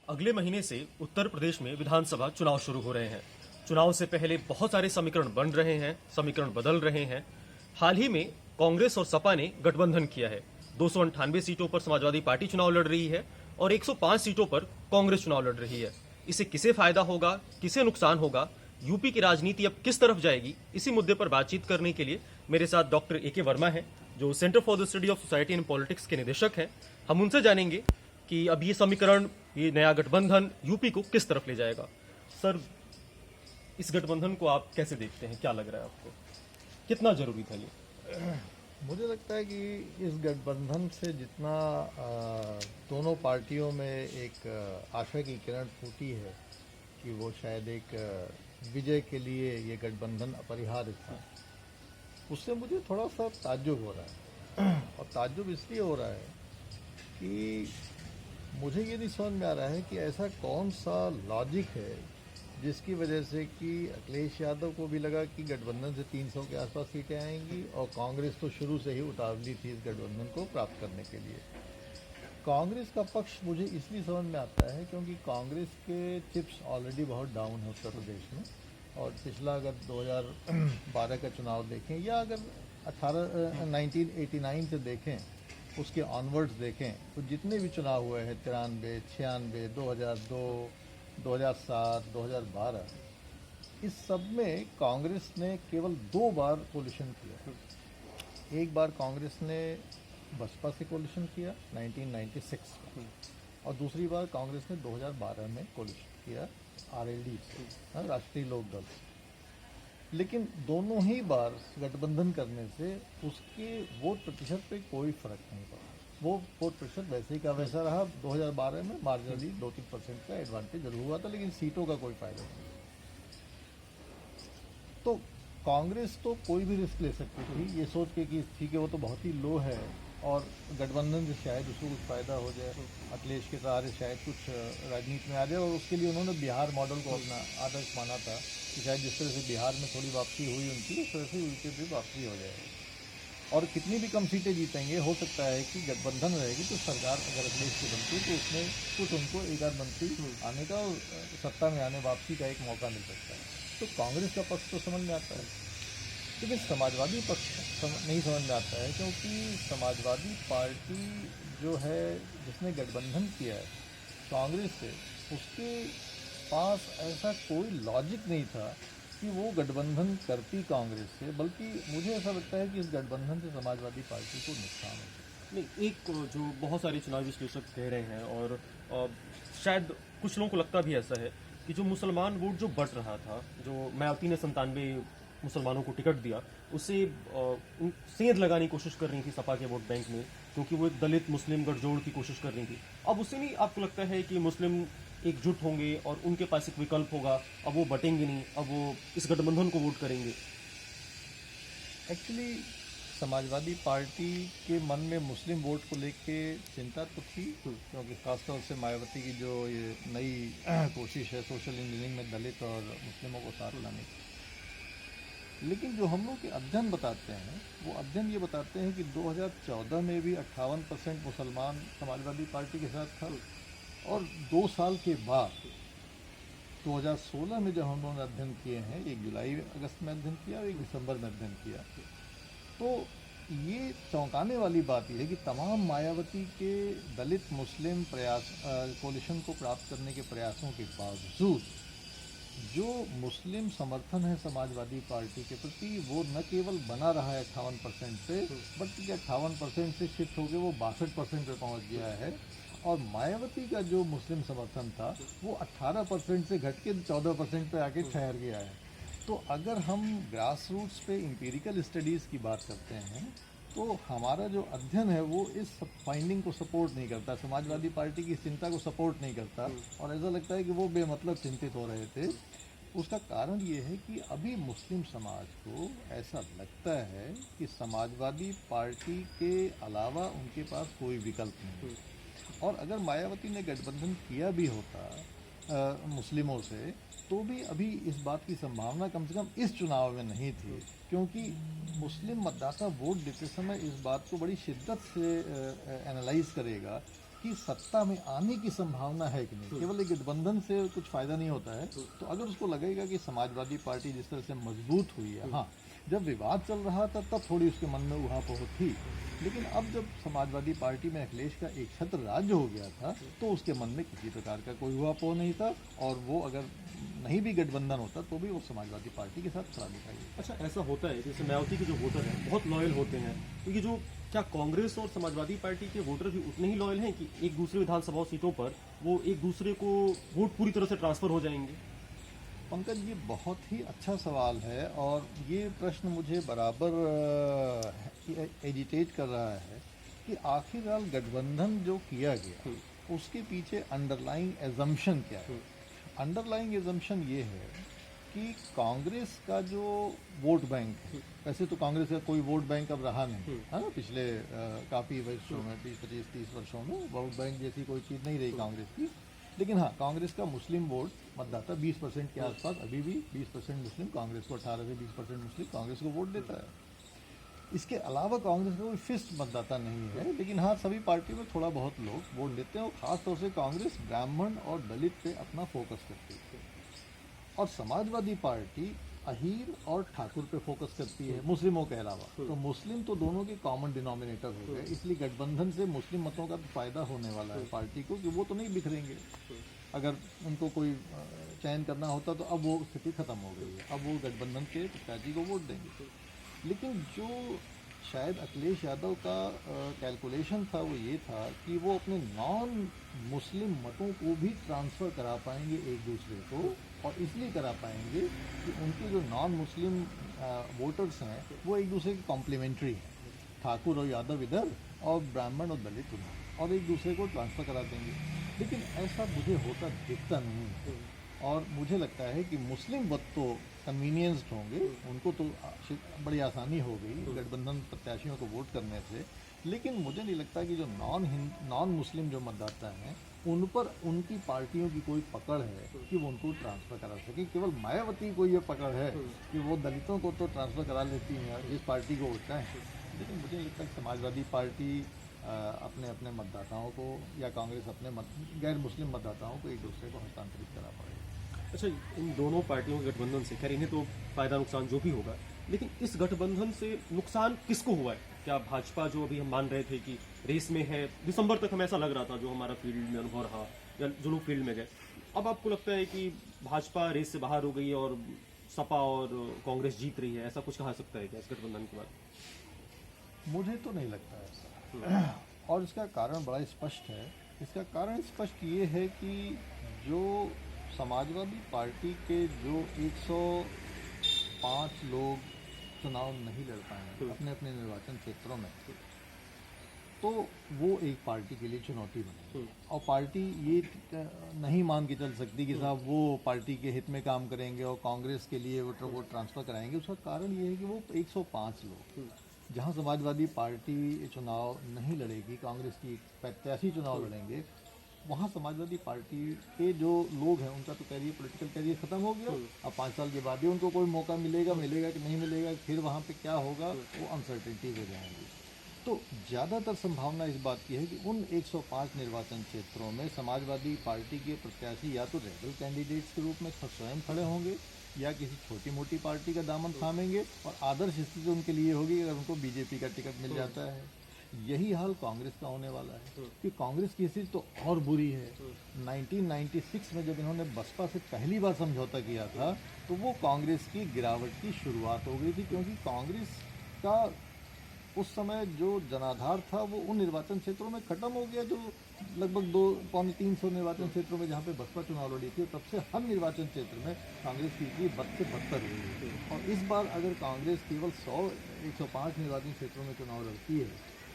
अगले महीने से उत्तर प्रदेश में विधानसभा चुनाव शुरू हो रहे हैं। चुनाव से पहले बहुत सारे समीकरण बन रहे हैं, समीकरण बदल रहे हैं। हाल ही में कांग्रेस और सपा ने गठबंधन किया है। 298 सीटों पर समाजवादी पार्टी चुनाव लड़ रही है और 105 सीटों पर कांग्रेस चुनाव लड़ रही है। इससे किसे फायदा होगा, किसे नुकसान होगा, यूपी की राजनीति अब किस तरफ जाएगी, इसी मुद्दे पर बातचीत करने के लिए मेरे साथ डॉक्टर ए के वर्मा हैं, जो centre for the study of society and politics के निदेशक हैं। हम उनसे जानेंगे कि अब ये समीकरण, ये नया गठबंधन यूपी को किस तरफ ले जाएगा। सर, इस गठबंधन को आप कैसे देखते हैं? क्या लग रहा है आपको, कितना जरूरी था ये? मुझे लगता है कि इस गठबंधन से जितना दोनों पार्टियों में एक आशा की किरण फूटी है कि वो शायद एक विजय के लिए ये गठबंधन अपरिहार्य था, उससे मुझे थोड़ा सा ताज्जुब हो रहा है। और ताज्जुब इसलिए हो रहा है कि मुझे ये नहीं समझ में आ रहा है कि ऐसा कौन सा लॉजिक है जिसकी वजह से कि अखिलेश यादव को भी लगा कि गठबंधन से 300 के आसपास सीटें आएंगी, और कांग्रेस तो शुरू से ही उतावली थी इस गठबंधन को प्राप्त करने के लिए। कांग्रेस का पक्ष मुझे इसलिए समझ में आता है क्योंकि कांग्रेस के चिप्स ऑलरेडी बहुत डाउन है उत्तर प्रदेश में। और पिछला अगर 2012 का चुनाव देखें या अगर 1989 से देखें, उसके ऑनवर्ड्स देखें, तो जितने भी चुनाव हुए हैं 93, 96, 2002, 2007, 2012, इस सब में कांग्रेस ने केवल 2 बार कोलिशन किया। एक बार कांग्रेस ने बसपा से कोलिशन किया 1996 में, और दूसरी बार कांग्रेस ने 2012 में कोलिशन किया आरएलडी से, राष्ट्रीय लोक दल से। लेकिन दोनों ही बार गठबंधन करने से उसके वोट प्रतिशत पे कोई फर्क नहीं पड़ा। वो वोट प्रतिशत वैसे ही का वैसा रहा। 2012 में मार्जिनली 2-3% का एडवांटेज जरूर हुआ था, लेकिन सीटों का कोई फायदा नहीं। तो कांग्रेस तो कोई भी रिस्क ले सकती थी, ये सोच के कि ठीक है वो तो बहुत ही लो है और गठबंधन से शायद उसको कुछ फ़ायदा हो जाए, अखिलेश के सहारे शायद कुछ राजनीति में आ जाए। और उसके लिए उन्होंने बिहार मॉडल को अपना आदर्श माना था कि शायद जिस तरह से बिहार में थोड़ी वापसी हुई उनकी, उस तरह से उनकी भी वापसी हो जाएगी। और कितनी भी कम सीटें जीतेंगे, हो सकता है कि गठबंधन रहेगी तो सरकार अगर अखिलेश की बनती तो उसमें कुछ उनको एक आध मंत्री आने का और सत्ता में आने वापसी का एक मौका मिल सकता है। तो कांग्रेस का पक्ष तो समझ में आता है, लेकिन समाजवादी पक्ष नहीं समझ में आता है, क्योंकि समाजवादी पार्टी जो है जिसने गठबंधन किया है कांग्रेस से, उसके पास ऐसा कोई लॉजिक नहीं था कि वो गठबंधन करती कांग्रेस से, बल्कि मुझे ऐसा लगता है कि इस गठबंधन से समाजवादी पार्टी को नुकसान होगा। नहीं, एक जो बहुत सारे चुनावी विश्लेषक कह रहे हैं और शायद कुछ लोगों को लगता भी ऐसा है कि जो मुसलमान वोट जो बढ़ रहा था, जो मायावती ने 97 मुसलमानों को टिकट दिया, उससे सेंध लगाने की कोशिश कर रही थी सपा के वोट बैंक में, क्योंकि वो एक दलित मुस्लिम गठजोड़ की कोशिश कर रही थी। अब उससे नहीं आपको लगता है कि मुस्लिम एकजुट होंगे और उनके पास एक विकल्प होगा, अब वो बटेंगे नहीं, अब वो इस गठबंधन को वोट करेंगे? एक्चुअली समाजवादी पार्टी के मन में मुस्लिम वोट को लेके चिंता तो थी, क्योंकि खासतौर से मायावती की जो ये नई कोशिश है सोशल इंजीनियरिंग में दलित और मुस्लिमों को साथ लाने की। लेकिन जो हम लोग के अध्ययन बताते हैं, वो अध्ययन ये बताते हैं कि 2014 में भी 58% मुसलमान समाजवादी पार्टी के साथ था, और 2 साल के बाद 2016 में जब हम लोगों ने अध्ययन किए हैं, 1 जुलाई अगस्त में अध्ययन किया और 1 दिसंबर में अध्ययन किया, तो ये चौंकाने वाली बात यह है कि तमाम मायावती के दलित मुस्लिम प्रयास कोलिशन को प्राप्त करने के प्रयासों के बावजूद जो मुस्लिम समर्थन है समाजवादी पार्टी के प्रति, वो न केवल बना रहा है 58% से, बल्कि 58% से शिफ्ट होकर वो 62% पे पहुंच गया है। और मायावती का जो मुस्लिम समर्थन था वो 18% से घट के 14% पे आके ठहर गया है। तो अगर हम ग्रास रूट्स पे इंपीरिकल स्टडीज़ की बात करते हैं, तो हमारा जो अध्ययन है वो इस फाइंडिंग को सपोर्ट नहीं करता, समाजवादी पार्टी की चिंता को सपोर्ट नहीं करता, और ऐसा लगता है कि वो बेमतलब चिंतित हो रहे थे। उसका कारण ये है कि अभी मुस्लिम समाज को ऐसा लगता है कि समाजवादी पार्टी के अलावा उनके पास कोई विकल्प नहीं। और अगर मायावती ने गठबंधन किया भी होता मुस्लिमों से, तो भी अभी इस बात की संभावना कम से कम इस चुनाव में नहीं थी, क्योंकि मुस्लिम मतदाता वोट देते समय इस बात को बड़ी शिद्दत से एनालाइज करेगा कि सत्ता में आने की संभावना है कि नहीं। केवल एक गठबंधन से कुछ फायदा नहीं होता है। तो अगर उसको लगेगा कि समाजवादी पार्टी जिस तरह से मजबूत हुई है, हाँ, जब विवाद चल रहा था तब थोड़ी उसके मन में उहापोह थी, लेकिन अब जब समाजवादी पार्टी में अखिलेश का एक छत्र राज्य हो गया था तो उसके मन में किसी प्रकार का कोई उहापोह नहीं था, और वो अगर नहीं भी गठबंधन होता तो भी वो समाजवादी पार्टी के साथ खड़ा दिखाई देता। अच्छा, ऐसा होता है जैसे मायावती के जो वोटर हैं बहुत लॉयल होते हैं, क्योंकि जो क्या कांग्रेस और समाजवादी पार्टी के वोटर भी उतने ही लॉयल हैं कि एक दूसरे विधानसभा सीटों पर वो एक दूसरे को वोट पूरी तरह से ट्रांसफर हो जाएंगे? पंकज, ये बहुत ही अच्छा सवाल है, और ये प्रश्न मुझे बराबर एजिटेट कर रहा है कि आखिरकार गठबंधन जो किया गया उसके पीछे अंडरलाइंग एजम्पशन क्या है। अंडरलाइंग एजम्पशन ये है कि कांग्रेस का जो वोट बैंक है, वैसे तो कांग्रेस का कोई वोट बैंक अब रहा नहीं है ना, पिछले काफ़ी वर्षों में 20-25-30 वर्षों में वोट बैंक जैसी कोई चीज़ नहीं रही कांग्रेस की। लेकिन हाँ, कांग्रेस का मुस्लिम वोट मतदाता 20% के आसपास अभी भी 20% मुस्लिम कांग्रेस को, 18 से 20% मुस्लिम कांग्रेस को वोट देता है। इसके अलावा कांग्रेस का कोई फिक्स्ड मतदाता नहीं है, लेकिन हाँ, सभी पार्टियों में थोड़ा बहुत लोग वोट देते हैं, और खासतौर से कांग्रेस ब्राह्मण और दलित पे अपना फोकस करती है, और समाजवादी पार्टी अहीर और ठाकुर पे फोकस करती है मुस्लिमों के अलावा। तो मुस्लिम तो दोनों के कॉमन डिनोमिनेटर हो गए, इसलिए गठबंधन से मुस्लिम मतों का तो फायदा होने वाला है पार्टी को, कि वो तो नहीं बिखरेंगे। अगर उनको कोई चयन करना होता तो अब वो स्थिति खत्म हो गई है, अब वो गठबंधन के प्रत्याशी को वोट देंगे। लेकिन जो शायद अखिलेश यादव का कैलकुलेशन था वो ये था कि वो अपने नॉन मुस्लिम मतों को भी ट्रांसफ़र करा पाएंगे एक दूसरे को, और इसलिए करा पाएंगे कि उनके जो नॉन मुस्लिम वोटर्स हैं वो एक दूसरे के कॉम्प्लीमेंट्री हैं। ठाकुर और यादव इधर और ब्राह्मण और दलित उधर, और एक दूसरे को ट्रांसफ़र करा देंगे। लेकिन ऐसा मुझे होता दिखता नहीं है, और मुझे लगता है कि मुस्लिम वोट तो कन्वीनियंस्ड होंगे, उनको तो बड़ी आसानी हो गई गठबंधन प्रत्याशियों को वोट करने से। लेकिन मुझे नहीं लगता कि जो नॉन मुस्लिम जो मतदाता हैं उन पर उनकी पार्टियों की कोई पकड़ है कि वो उनको ट्रांसफ़र करा सके। केवल मायावती को ये पकड़ है कि वो दलितों को तो ट्रांसफ़र करा लेती हैं जिस पार्टी को वोट है, लेकिन मुझे नहीं लगता कि समाजवादी पार्टी अपने अपने मतदाताओं को, या कांग्रेस अपने गैर मुस्लिम मतदाताओं को एक दूसरे को हस्तांतरित करा पाएगी। अच्छा, इन दोनों पार्टियों के गठबंधन से खैर इन्हें तो फायदा नुकसान जो भी होगा, लेकिन इस गठबंधन से नुकसान किसको हुआ है? क्या भाजपा, जो अभी हम मान रहे थे कि रेस में है, दिसंबर तक हमें ऐसा लग रहा था, जो हमारा फील्ड में अनुभव रहा या जो लोग फील्ड में गए, अब आपको लगता है कि भाजपा रेस से बाहर हो गई है और सपा और कांग्रेस जीत रही है, ऐसा कुछ कहा सकता है क्या इस गठबंधन के बाद? मुझे तो नहीं लगता ऐसा, और इसका कारण बड़ा स्पष्ट है। इसका कारण स्पष्ट ये है कि जो समाजवादी पार्टी के जो 105 लोग चुनाव नहीं लड़ पाए अपने अपने निर्वाचन क्षेत्रों में, तो वो एक पार्टी के लिए चुनौती बनेगी, और पार्टी ये नहीं मान के चल सकती कि साहब वो पार्टी के हित में काम करेंगे और कांग्रेस के लिए वो ट्रांसफ़र कराएंगे। उसका कारण ये है कि वो 105 लोग, जहां समाजवादी पार्टी चुनाव नहीं लड़ेगी, कांग्रेस की प्रत्याशी चुनाव लड़ेंगे, वहाँ समाजवादी पार्टी के जो लोग हैं उनका तो कैरियर, पॉलिटिकल कैरियर ख़त्म हो गया। अब 5 साल के बाद ही उनको कोई मौका मिलेगा कि नहीं मिलेगा, फिर वहाँ पे क्या होगा, वो अनसर्टेनिटी हो जाएंगी। तो ज़्यादातर संभावना इस बात की है कि उन 105 निर्वाचन क्षेत्रों में समाजवादी पार्टी के प्रत्याशी या तो रेबल कैंडिडेट्स के रूप में स्वयं खड़े होंगे, या किसी छोटी मोटी पार्टी का दामन थामेंगे, और आदर्श स्थिति उनके लिए होगी अगर उनको बीजेपी का टिकट मिल जाता है। यही हाल कांग्रेस का होने वाला है, कि कांग्रेस की स्थिति तो और बुरी है। 1996 में जब इन्होंने बसपा से पहली बार समझौता किया था, तो वो कांग्रेस की गिरावट की शुरुआत हो गई थी, क्योंकि कांग्रेस का उस समय जो जनाधार था वो उन निर्वाचन क्षेत्रों में खत्म हो गया, जो लगभग 200-300 निर्वाचन क्षेत्रों में जहाँ पे बसपा चुनाव लड़ी थी, तब से हर निर्वाचन क्षेत्र में कांग्रेस की स्थिति बद से बदतर हुई है। और इस बार अगर कांग्रेस केवल 105 निर्वाचन क्षेत्रों में चुनाव लड़ती है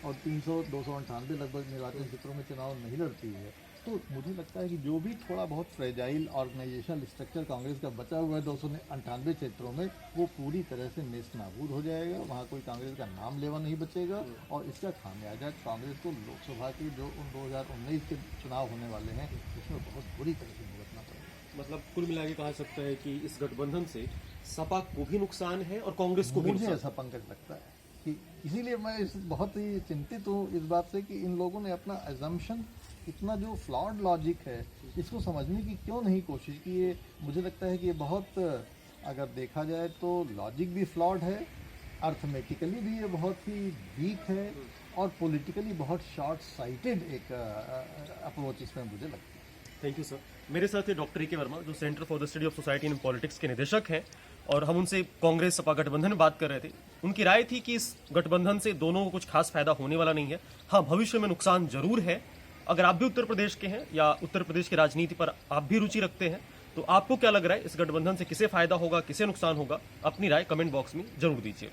और 298 लगभग निर्वाचन क्षेत्रों में चुनाव नहीं लड़ती है, तो मुझे लगता है कि जो भी थोड़ा बहुत फ्रेजाइल ऑर्गेनाइजेशनल स्ट्रक्चर कांग्रेस का बचा हुआ है 298 क्षेत्रों में, वो पूरी तरह से नेस्त नाबूद हो जाएगा। वहाँ कोई कांग्रेस का नाम लेवा नहीं बचेगा, और इसका खामियाजा कांग्रेस को लोकसभा के जो 2019 के चुनाव होने वाले हैं उसमें बहुत बुरी तरह से भुगतना पड़ेगा। मतलब कुल मिला के कहा सकता है कि इस गठबंधन से सपा को भी नुकसान है और कांग्रेस को भी मुझे नुकसान। ऐसा पंकज लगता है कि इसीलिए मैं बहुत ही चिंतित हूँ इस बात से कि इन लोगों ने अपना एजम्पशन इतना जो फ्लॉड लॉजिक है इसको समझने की क्यों नहीं कोशिश की। ये मुझे लगता है कि ये बहुत, अगर देखा जाए तो लॉजिक भी फ्लॉड है, अर्थमेटिकली भी ये बहुत ही वीक है, और पॉलिटिकली बहुत शॉर्ट साइटेड एक अप्रोच इसमें मुझे लगता है। Thank you sir. मेरे साथ है डॉक्टर ए.के. वर्मा, जो centre for the study of society and politics के निदेशक हैं, और हम उनसे कांग्रेस सपा गठबंधन में बात कर रहे थे। उनकी राय थी कि इस गठबंधन से दोनों को कुछ खास फायदा होने वाला नहीं है। हाँ, भविष्य में नुकसान जरूर है। अगर आप भी उत्तर प्रदेश के हैं या उत्तर प्रदेश की राजनीति पर आप भी रुचि रखते हैं, तो आपको क्या लग रहा है, इस गठबंधन से किसे फायदा होगा, किसे नुकसान होगा? अपनी राय कमेंट बॉक्स में जरूर दीजिए।